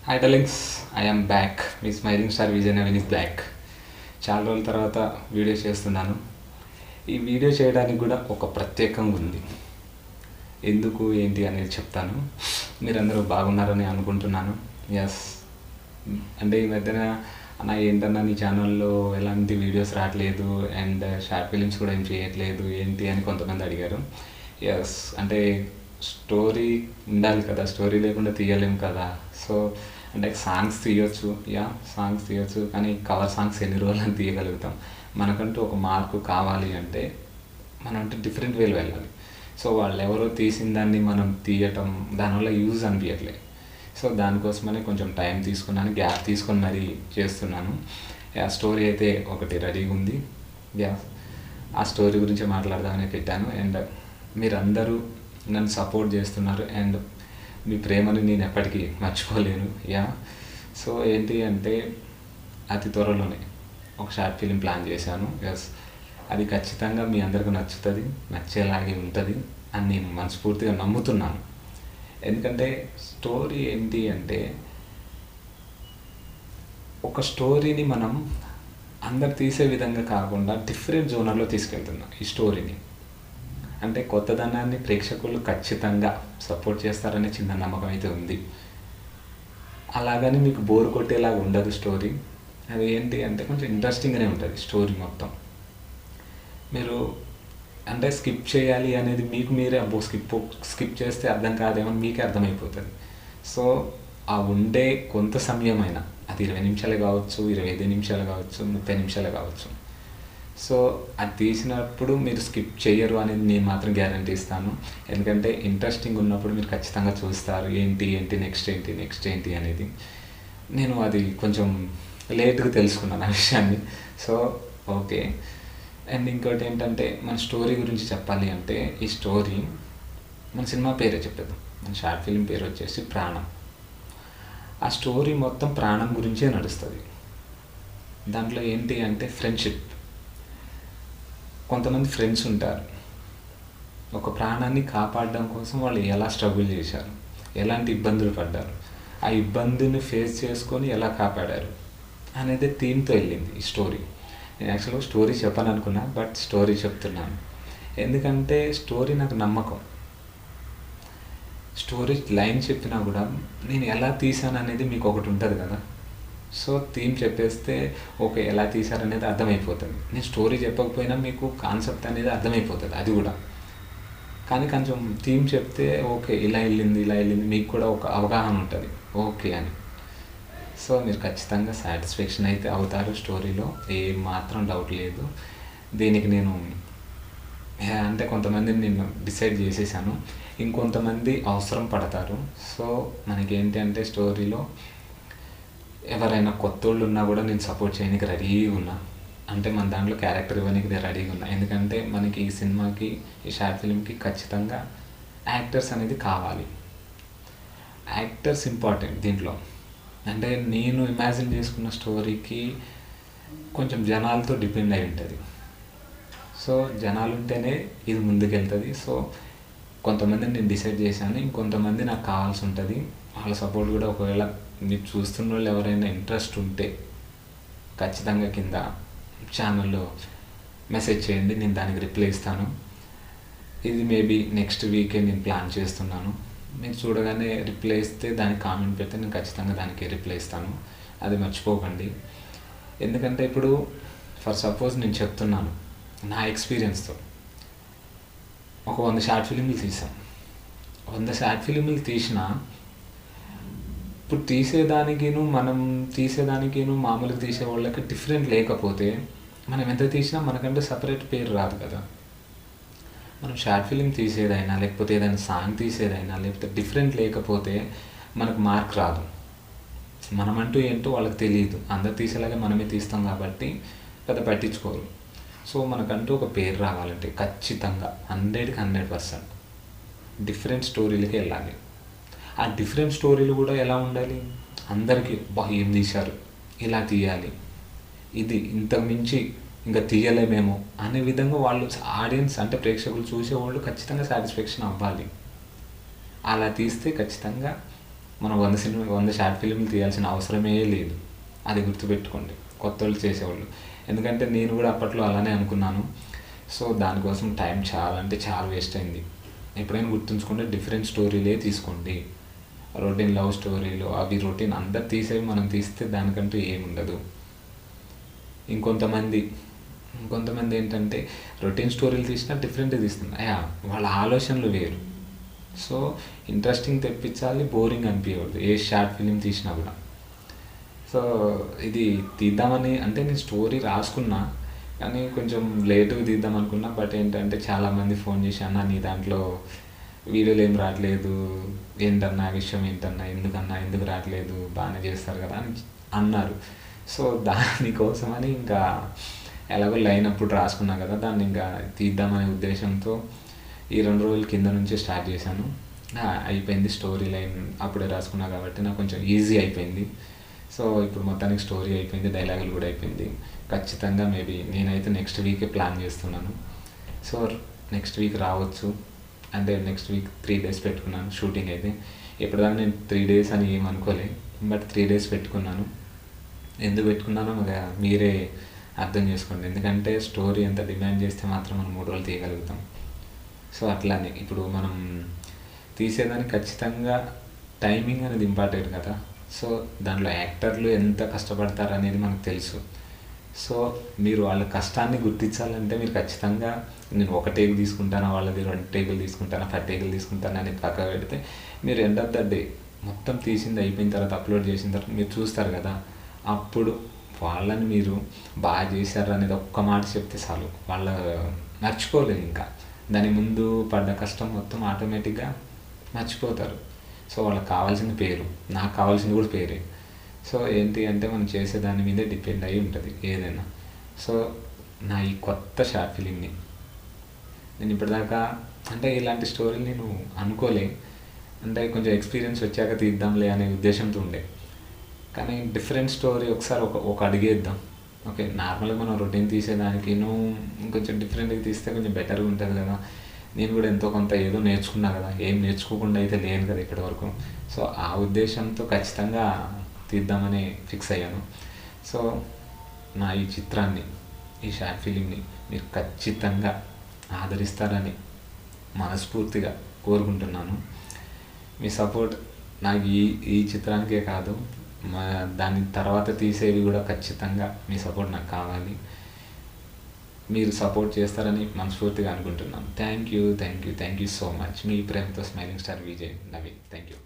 Hi darlings, I am back. Me smiling star Vijay Naveen is back. చాలా రోజుల తర్వాత video చేస్తున్నాను. ఈ వీడియో చేయడానికి కూడా ఒక ప్రత్యేకంగా ఉంది. ఎందుకు ఏంటి అనేది చెప్తాను. మీరందరూ బాగున్నారని అనుకుంటున్నాను. ఎస్, అంటే ఈ మధ్యన అన్న ఏంటన్నా నీ ఛానల్లో ఎలాంటి వీడియోస్ రావట్లేదు అండ్ షార్ట్ ఫిలిమ్స్ కూడా ఏం చేయట్లేదు ఏంటి అని కొంతమంది అడిగారు. ఎస్, అంటే స్టోరీ ఉండాలి కదా, స్టోరీ లేకుండా తీయలేము కదా. సో అంటే సాంగ్స్ తీయొచ్చు, సాంగ్స్ తీయొచ్చు, కానీ కవర్ సాంగ్స్ ఎన్ని రోజులని తీయగలుగుతాం? మనకంటూ ఒక మార్కు కావాలి అంటే మనం అంటే డిఫరెంట్ వేలు వెళ్ళాలి. సో వాళ్ళు ఎవరో తీసిన దాన్ని మనం తీయటం దానివల్ల యూజ్ అనిపించట్లేదు. సో దానికోసమని కొంచెం టైం తీసుకున్నాను, గ్యాప్ తీసుకొని మరీ చేస్తున్నాను. స్టోరీ అయితే ఒకటి రెడీగా ఉంది. ఆ స్టోరీ గురించి మాట్లాడదామని పెట్టాను. అండ్ మీరందరూ నన్ను సపోర్ట్ చేస్తున్నారు అండ్ మీ ప్రేమని నేను ఎప్పటికీ మర్చిపోలేను. సో ఏంటి అంటే అతి త్వరలోనే ఒక షార్ట్ ఫిలిం ప్లాన్ చేశాను. అది ఖచ్చితంగా మీ అందరికీ నచ్చుతుంది, నచ్చేలాగే ఉంటుంది అని నేను మనస్ఫూర్తిగా నమ్ముతున్నాను. ఎందుకంటే స్టోరీ ఏంటి అంటే ఒక స్టోరీని మనం అందరు తీసే విధంగా కాకుండా డిఫరెంట్ జోనర్లో తీసుకెళ్తున్నాం ఈ స్టోరీని. అంటే కొత్తదనాన్ని ప్రేక్షకులు ఖచ్చితంగా సపోర్ట్ చేస్తారనే చిన్న నమ్మకం అయితే ఉంది. అలాగని మీకు బోర్ కొట్టేలాగా ఉండదు స్టోరీ. అది ఏంటి అంటే కొంచెం ఇంట్రెస్టింగ్గానే ఉంటుంది స్టోరీ మొత్తం. మీరు అంటే స్కిప్ చేయాలి అనేది మీకు మీరే అబ్బో స్కిప్ చేస్తే అర్థం కాదేమో మీకే అర్థమైపోతుంది. సో ఆ ఉండే కొంత సమయమైనా అది 20 నిమిషాలు కావచ్చు, 25 నిమిషాలు కావచ్చు, 30 నిమిషాలు కావచ్చు. సో అది తీసినప్పుడు మీరు స్కిప్ చేయరు అనేది నేను మాత్రం గ్యారంటీ ఇస్తాను. ఎందుకంటే ఇంట్రెస్టింగ్ ఉన్నప్పుడు మీరు ఖచ్చితంగా చూస్తారు ఏంటి నెక్స్ట్ ఏంటి అనేది. నేను అది కొంచెం లేట్గా తెలుసుకున్నాను ఆ విషయాన్ని. So okay. అండ్ ఇంకోటి ఏంటంటే మన స్టోరీ గురించి చెప్పాలి అంటే ఈ స్టోరీ మన సినిమా పేరే చెప్పేద్దాం. మన షార్ట్ ఫిలిం పేరు వచ్చేసి ప్రాణం. ఆ స్టోరీ మొత్తం ప్రాణం గురించే నడుస్తుంది. దాంట్లో ఏంటి అంటే ఫ్రెండ్షిప్. కొంతమంది ఫ్రెండ్స్ ఉంటారు, ఒక ప్రాణాన్ని కాపాడడం కోసం వాళ్ళు ఎలా స్ట్రగుల్ చేశారు, ఎలాంటి ఇబ్బందులు పడ్డారు, ఆ ఇబ్బందిని ఫేస్ చేసుకొని ఎలా కాపాడారు అనేది థీమ్తో వెళ్ళింది ఈ స్టోరీ. నేను యాక్చువల్గా స్టోరీ చెప్పాను అనుకున్నా, బట్ స్టోరీ చెప్తున్నాను ఎందుకంటే స్టోరీ నాకు నమ్మకం. స్టోరీ లైన్ చెప్పినా కూడా నేను ఎలా తీసాను అనేది మీకు ఒకటి ఉంటుంది కదా. సో థీమ్ చెప్పేస్తే ఓకే ఎలా తీశారనేది అర్థమైపోతుంది. నేను స్టోరీ చెప్పకపోయినా మీకు కాన్సెప్ట్ అనేది అర్థమైపోతుంది అది కూడా. కానీ కొంచెం థీమ్ చెప్తే ఓకే ఇలా వెళ్ళింది మీకు కూడా ఒక అవగాహన ఉంటుంది ఓకే అని. సో మీరు ఖచ్చితంగా సాటిస్ఫాక్షన్ అయితే అవుతారు స్టోరీలో, ఏం మాత్రం డౌట్ లేదు. దీనికి నేను అంటే కొంతమందిని నేను డిసైడ్ చేసేసాను, ఇంకొంతమంది అవసరం పడతారు. సో మనకేంటి అంటే స్టోరీలో ఎవరైనా కొత్త వాళ్ళు ఉన్నా కూడా నేను సపోర్ట్ చేయడానికి రెడీగా ఉన్నా. అంటే మన దాంట్లో క్యారెక్టర్ ఇవ్వడానికి నేను రెడీగా ఉన్నా. ఎందుకంటే మనకి ఈ సినిమాకి ఈ షార్ట్ ఫిల్మ్కి ఖచ్చితంగా యాక్టర్స్ అనేది కావాలి. యాక్టర్స్ ఇంపార్టెంట్ దీంట్లో. అంటే నేను ఇమాజిన్ చేసుకున్న స్టోరీకి కొంచెం జనాలతో డిపెండ్ అయి ఉంటుంది. సో జనాలు ఉంటేనే ఇది ముందుకెళ్తుంది. సో కొంతమందిని నేను డిసైడ్ చేశాను, ఇంకొంతమంది నాకు కావాల్సి ఉంటుంది. వాళ్ళ సపోర్ట్ కూడా ఒకవేళ మీరు చూస్తున్న వాళ్ళు ఎవరైనా ఇంట్రెస్ట్ ఉంటే ఖచ్చితంగా కింద ఛానల్లో మెసేజ్ చేయండి, నేను దానికి రిప్లై ఇస్తాను. ఇది మేబీ నెక్స్ట్ వీకే నేను ప్లాన్ చేస్తున్నాను. మీరు చూడగానే రిప్లై ఇస్తే దానికి కామెంట్ పెడితే నేను ఖచ్చితంగా దానికి రిప్లై ఇస్తాను, అది మర్చిపోకండి. ఎందుకంటే ఇప్పుడు ఫర్ సపోజ్ నేను చెప్తున్నాను నా ఎక్స్పీరియన్స్తో ఒక 100 షార్ట్ ఫిలింలు తీసాను. 100 షార్ట్ ఫిలింలు తీసినా ఇప్పుడు మనం తీసేదానికిను మామూలుగా తీసే వాళ్ళకి డిఫరెంట్ లేకపోతే మనం ఎంత తీసినా మనకంటే సపరేట్ పేరు రాదు కదా. మనం షార్ట్ ఫిలిం తీసేదైనా లేకపోతే ఏదైనా సాంగ్ తీసేదైనా లేకపోతే డిఫరెంట్ లేకపోతే మనకు మార్క్ రాదు. మనమంటూ ఏంటో వాళ్ళకి తెలియదు, అందరు తీసేలాగే మనమే తీస్తాం కాబట్టి పెద్ద పట్టించుకోరు. సో మనకంటూ ఒక పేరు రావాలంటే ఖచ్చితంగా 100కి 100% డిఫరెంట్ స్టోరీలకి వెళ్ళాలి. ఆ డిఫరెంట్ స్టోరీలు కూడా ఎలా ఉండాలి, అందరికీ ఏం తీశారు, ఇలా తీయాలి, ఇది ఇంతకు మించి ఇంకా తీయలేమేమో అనే విధంగా వాళ్ళు ఆడియన్స్ అంటే ప్రేక్షకులు చూసేవాళ్ళు ఖచ్చితంగా సాటిస్ఫాక్షన్ అవ్వాలి. అలా తీస్తే ఖచ్చితంగా మనం 100 షార్ట్ ఫిల్మ్లు తీయాల్సిన అవసరమే లేదు. అది గుర్తుపెట్టుకోండి కొత్తోళ్ళు చేసేవాళ్ళు. ఎందుకంటే నేను కూడా అప్పట్లో అలానే అనుకున్నాను. సో దానికోసం టైం చాలా అంటే చాలా వేస్ట్ అయింది. ఎప్పుడైనా గుర్తుంచుకుంటే డిఫరెంట్ స్టోరీలే తీసుకోండి. రొటీన్ లవ్ స్టోరీలు అవి రొటీన్ అందరు తీసేవి మనం తీస్తే దానికంటూ ఏముండదు. ఇంకొంతమంది ఏంటంటే రొటీన్ స్టోరీలు తీసినా డిఫరెంట్గా తీస్తున్నారు. వాళ్ళ ఆలోచనలు వేరు. సో ఇంట్రెస్టింగ్ తెప్పించాలి, బోరింగ్ అనిపించకూడదు ఏ షార్ట్ ఫిలిం తీసినా కూడా. సో ఇది తీద్దామని అంటే నేను స్టోరీ రాసుకున్నా, కానీ కొంచెం లేటుగా తీద్దాం అనుకున్నా. బట్ ఏంటంటే చాలామంది ఫోన్ చేసి, అన్న నీ దాంట్లో వీడియోలు ఏం రావట్లేదు, ఏంటన్నా విషయం ఏంటన్నా, ఎందుకు రావట్లేదు, బాగానే చేస్తారు కదా అని అన్నారు. సో దానికోసమని ఇంకా ఎలాగో లైన్ అప్పుడు రాసుకున్నా కదా, దాన్ని ఇంకా తీద్దామనే ఉద్దేశంతో ఈ 2 రోజుల కింద నుంచి స్టార్ట్ చేశాను. అయిపోయింది స్టోరీ లైన్ అప్పుడే రాసుకున్నా కాబట్టి నాకు కొంచెం ఈజీ అయిపోయింది. సో ఇప్పుడు మొత్తానికి స్టోరీ అయిపోయింది, డైలాగులు కూడా అయిపోయింది. ఖచ్చితంగా మేబీ నేనైతే నెక్స్ట్ వీకే ప్లాన్ చేస్తున్నాను. సో నెక్స్ట్ వీక్ రావచ్చు. అంటే నెక్స్ట్ వీక్ 3 days పెట్టుకున్నాను షూటింగ్ అయితే. ఇప్పటిదాకా నేను 3 days అని ఏం అనుకోలే, బట్ 3 days పెట్టుకున్నాను. ఎందుకు పెట్టుకున్నానో మీరే అర్థం చేసుకోండి. ఎందుకంటే స్టోరీ ఎంత డిమాండ్ చేస్తే మాత్రం మనం 3 రోజులు తీయగలుగుతాం. సో అట్లానే ఇప్పుడు మనం తీసేదానికి ఖచ్చితంగా టైమింగ్ అనేది ఇంపార్టెంట్ కదా. సో దాంట్లో యాక్టర్లు ఎంత కష్టపడతారు అనేది మనకు తెలుసు. సో మీరు వాళ్ళ కష్టాన్ని గుర్తించాలంటే మీరు ఖచ్చితంగా నేను 1 take తీసుకుంటాను, వాళ్ళది 2 takes తీసుకుంటాను, 10 takes తీసుకుంటాను అని పక్క పెడితే మీరు ఎండ్ ఆఫ్ ద డే మొత్తం తీసింది అయిపోయిన తర్వాత అప్లోడ్ చేసిన తర్వాత మీరు చూస్తారు కదా, అప్పుడు వాళ్ళని మీరు బాగా చేశారు అనేది ఒక్క మాట చెప్తే చాలు, వాళ్ళ మర్చిపోలేదు. ఇంకా దాని ముందు పడ్డ కష్టం మొత్తం ఆటోమేటిక్గా మర్చిపోతారు. సో వాళ్ళకి కావాల్సింది పేరు, నాకు కావాల్సింది కూడా పేరే. సో ఏంటి అంటే మనం చేసే దాని మీదే డిపెండ్ అయి ఉంటుంది ఏదైనా. సో నా ఈ కొత్త షార్ట్ ఫిలింని నేను ఇప్పటిదాకా అంటే ఇలాంటి స్టోరీలు నేను అనుకోలే. అంటే కొంచెం ఎక్స్పీరియన్స్ వచ్చాక తీద్దాంలే అనే ఉద్దేశంతో ఉండే. కానీ డిఫరెంట్ స్టోరీ ఒకసారి ఒక అడిగేద్దాం. ఓకే, నార్మల్గా మనం రొటీన్ తీసేదానికి కొంచెం డిఫరెంట్గా తీస్తే కొంచెం బెటర్గా ఉంటుంది కదా. నేను కూడా ఎంతో కొంత ఏదో నేర్చుకున్నా కదా, ఏం నేర్చుకోకుండా అయితే లేను కదా ఇప్పటివరకు. సో ఆ ఉద్దేశంతో ఖచ్చితంగా తీద్దామని ఫిక్స్ అయ్యాను. సో నా ఈ చిత్రాన్ని, ఈ షార్ట్ ఫిలింని మీరు ఖచ్చితంగా ఆదరిస్తారని మనస్ఫూర్తిగా కోరుకుంటున్నాను. మీ సపోర్ట్ నాకు ఈ చిత్రానికే కాదు, దాని తర్వాత తీసేవి కూడా ఖచ్చితంగా మీ సపోర్ట్ నాకు కావాలి. మీరు సపోర్ట్ చేస్తారని మనస్ఫూర్తిగా అనుకుంటున్నాను. Thank you so much. మీ ప్రేమతో smiling star Vijay Naveen. Thank you.